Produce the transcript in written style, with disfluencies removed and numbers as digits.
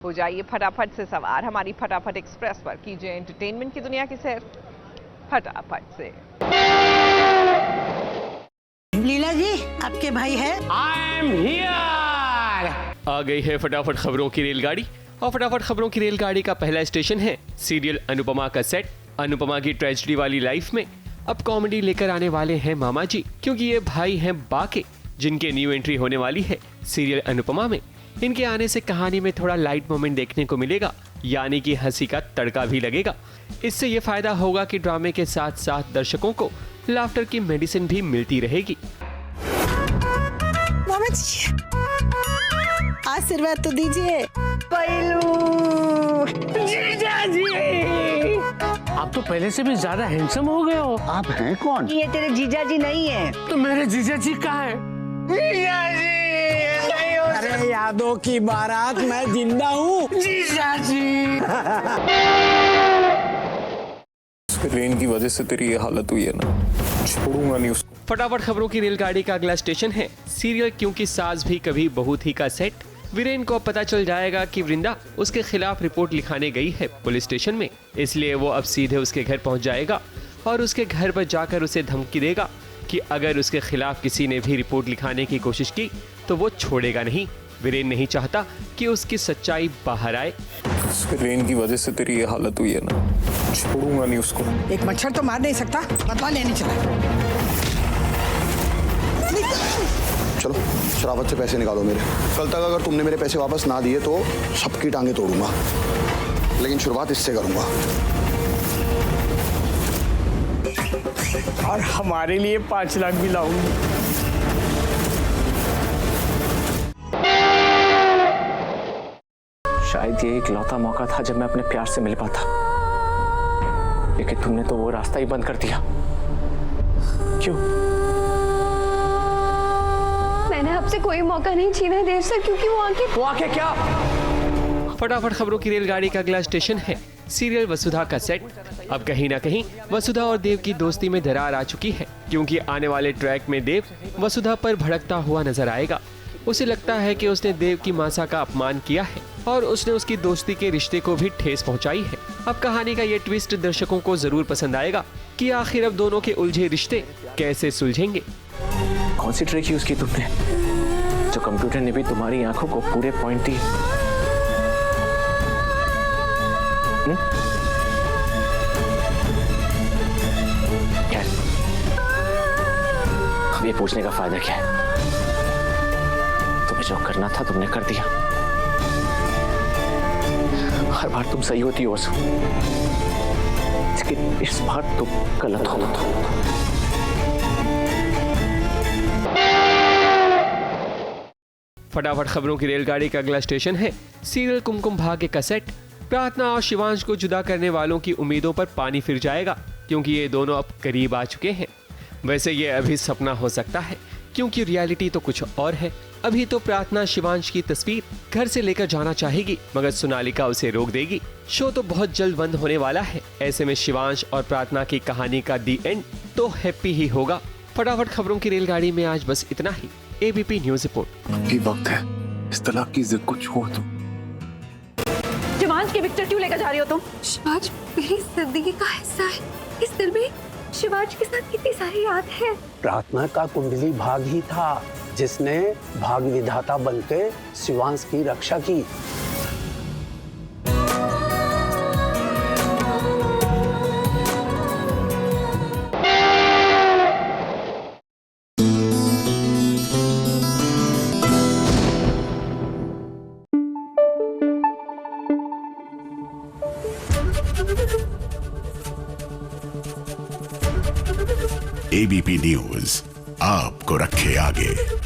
हो जाइए फटाफट से सवार हमारी फटाफट एक्सप्रेस पर, कीजिए एंटरटेनमेंट की दुनिया की सैर फटाफट से। लीला जी, आपके भाई है। I am here. आ गई है फटाफट खबरों की रेलगाड़ी, और फटाफट खबरों की रेलगाड़ी का पहला स्टेशन है सीरियल अनुपमा का सेट। अनुपमा की ट्रेजेडी वाली लाइफ में अब कॉमेडी लेकर आने वाले हैं मामा जी, क्योंकि ये भाई हैं बाके, जिनके न्यू एंट्री होने वाली है सीरियल अनुपमा में। इनके आने से कहानी में थोड़ा लाइट मोमेंट देखने को मिलेगा, यानी कि हंसी का तड़का भी लगेगा। इससे ये फायदा होगा कि ड्रामे के साथ साथ दर्शकों को लाफ्टर की मेडिसिन भी मिलती रहेगी। मामा जी, आशीर्वाद तो दीजिए। जीजा जी, आप तो पहले से भी ज्यादा हैंडसम हो गए हो। आप हैं कौन? ये तेरे जीजा जी नहीं है। तो मेरे जीजा जी कहाँ है? जीजा जी नहीं हो। अरे यादों की बारात, मैं जिंदा हूँ। जीजा जी, रेन की वजह से तेरी ये हालत हुई है ना, छोड़ूंगा नहीं उसको। फटाफट खबरों की रेलगाड़ी का अगला स्टेशन है सीरियल क्योंकि सास भी कभी बहू थी का सेट। वीरेन को अब पता चल जाएगा कि वृंदा उसके खिलाफ रिपोर्ट लिखाने गई है पुलिस स्टेशन में, इसलिए वो अब सीधे उसके घर पहुंच जाएगा और उसके घर पर जाकर उसे धमकी देगा कि अगर उसके खिलाफ किसी ने भी रिपोर्ट लिखाने की कोशिश की तो वो छोड़ेगा नहीं। वीरेन नहीं चाहता कि उसकी सच्चाई बाहर आए। रेन की वजह से तेरी ये हालत हुई है ना, छोड़ूंगा नहीं उसको। एक मच्छर तो मार नहीं सकता, बदला लेने चला। चलो शराफत से पैसे निकालो मेरे। कल तक अगर तुमने मेरे पैसे वापस ना दिए तो सबकी टांगे तोड़ूंगा, लेकिन शुरुआत इससे करूंगा। और हमारे लिए 5 लाख भी लाऊंगी। शायद ये इकलौता मौका था जब मैं अपने प्यार से मिल पाता, लेकिन तुमने तो वो रास्ता ही बंद कर दिया। क्यों? मैंने आपसे कोई मौका नहीं छीना है देव सर, क्योंकि वो आके क्या? फटाफट खबरों की रेलगाड़ी का अगला स्टेशन है सीरियल वसुधा का सेट। अब कहीं ना कहीं वसुधा और देव की दोस्ती में दरार आ चुकी है, क्योंकि आने वाले ट्रैक में देव वसुधा पर भड़कता हुआ नजर आएगा। उसे लगता है कि उसने देव की मासा का अपमान किया है और उसने उसकी दोस्ती के रिश्ते को भी ठेस पहुंचाई है। अब कहानी का ये ट्विस्ट दर्शकों को जरूर पसंद आएगा कि आखिर अब दोनों के उलझे रिश्ते कैसे सुलझेंगे। कौन सी ट्रिक यूज की तुमने जो कंप्यूटर ने भी तुम्हारी आंखों को पूरे पॉइंट दिए? खैर, अब ये पूछने का फायदा क्या है? तुम्हें जो करना था तुमने कर दिया। हर बार तुम सही होती हो, लेकिन इस बार तुम गलत हो। फटाफट खबरों की रेलगाड़ी का अगला स्टेशन है सीरियल कुमकुम भाग्य का सेट। प्रार्थना और शिवांश को जुदा करने वालों की उम्मीदों पर पानी फिर जाएगा, क्योंकि ये दोनों अब करीब आ चुके हैं। वैसे ये अभी सपना हो सकता है, क्योंकि रियलिटी तो कुछ और है। अभी तो प्रार्थना शिवांश की तस्वीर घर से लेकर जाना चाहेगी, मगर सोनालिका उसे रोक देगी। शो तो बहुत जल्द बंद होने वाला है, ऐसे में शिवांश और प्रार्थना की कहानी का दी एंड तो हैप्पी ही होगा। फटाफट खबरों की रेलगाड़ी में आज बस इतना ही। ABP news report. अभी वक्त है इस तलाक की जिद को छोड़ दो। शिवांश के पिक्चर क्यों लेकर जा रही हो तुम? शिवांश मेरी जिंदगी का हिस्सा है। इस दिल में शिवांश के साथ कितनी सारी याद है। प्रार्थना का कुंडली भाग ही था जिसने भाग विधाता बनकर शिवांश की रक्षा की। एबीपी न्यूज आपको रखे आगे।